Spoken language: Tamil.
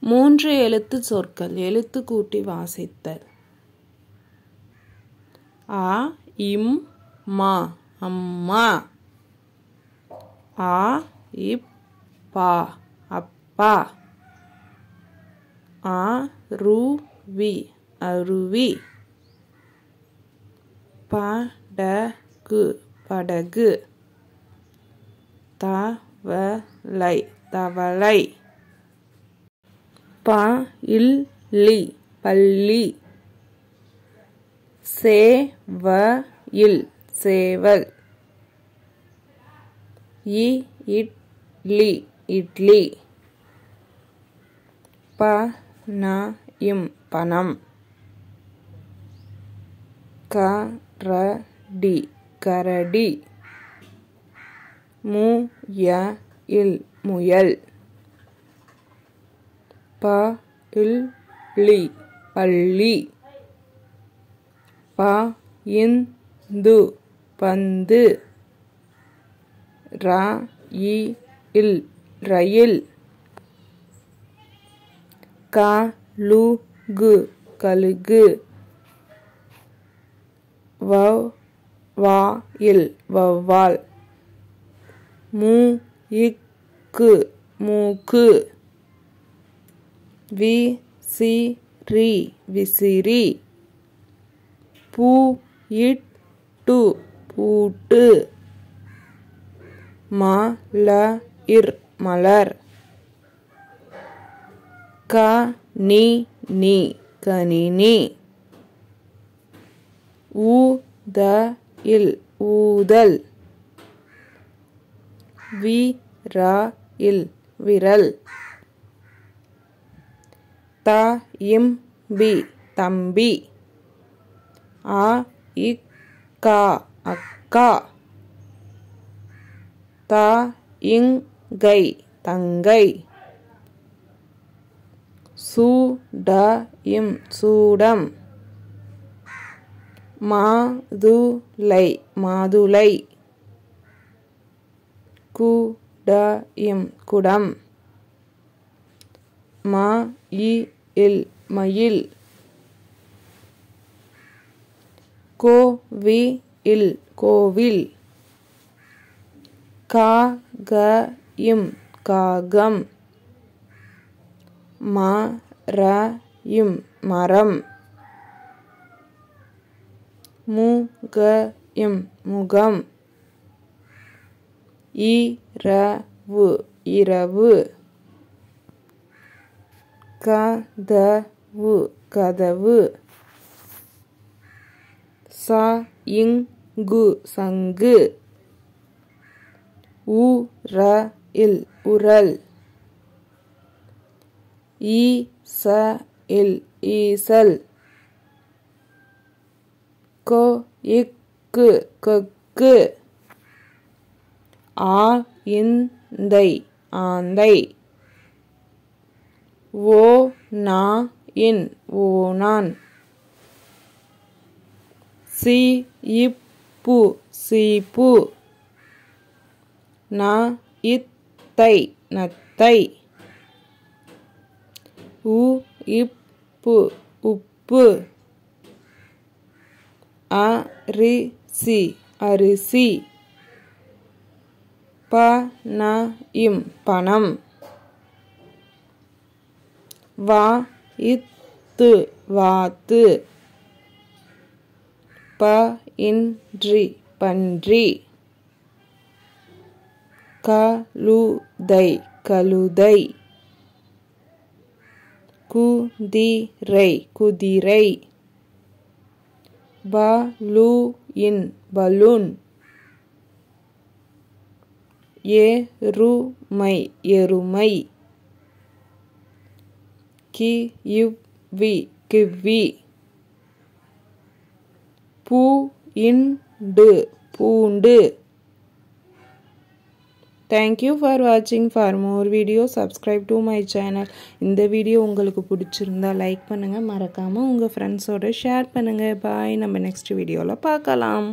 மூன்று எழுத்து சொற்கள் எழுத்து கூட்டி வாசித்தல். ஆ இம் மா அம்மா. ஆ இப் பா அப்பா. ஆ ரு வி அருவி. படகு படகு. தவளை தவளை. பள்ளி பள்ளி. சேவல் சேவல். இட்லி இட்லி. பணம் பணம். கரடி கரடி. முயல் முயல். பள்ளி பள்ளி. பந்து பந்து. ரயில் ரயில். கழுகு கழுகு. வௌவால் வௌவால். மூக்கு மூக்கு. விசிறி விசிறி. பூட்டு பூட்டு. மலர் மலர். கணினி கணினி. ஊதல் ஊதல். விரல் விரல். தம்பி தம்பி. அக்கா அக்கா. தங்கை தங்கை. சூடம் சூடம். மாதுளை மாதுளை. குடம் குடம். மயில் மயில். கோவில் கோவில். காகம் காகம். மரம் மரம். முகம் முகம். இரவு இரவு. கதவு கதவு. சங்கு சங்கு. உரல் உரல். ஈசல் ஈசல். கொக்கு கொக்கு. ஆந்தை ஆந்தை. ஓநாயின் ஓணான். சீப்பு சீப்பு. நத்தை நத்தை. உப்பு உப்பு. அரிசி அரிசி. பணம் பணம். வாத்து வாத்து. பன்றி பன்றி. கழுதை கழுதை. குதிரை குதிரை. Balloon balloon. எருமை எருமை. Kiwi kiwi. பூண்டு பூண்டு. Thank you for watching. For more videos subscribe to my channel. இந்த வீடியோ உங்களுக்கு பிடிச்சிருந்தா லைக் பண்ணுங்க, மறக்காம உங்க ஃப்ரெண்ட்ஸோட ஷேர் பண்ணுங்க. பாய். நம்ம நெக்ஸ்ட் வீடியோல பார்க்கலாம்.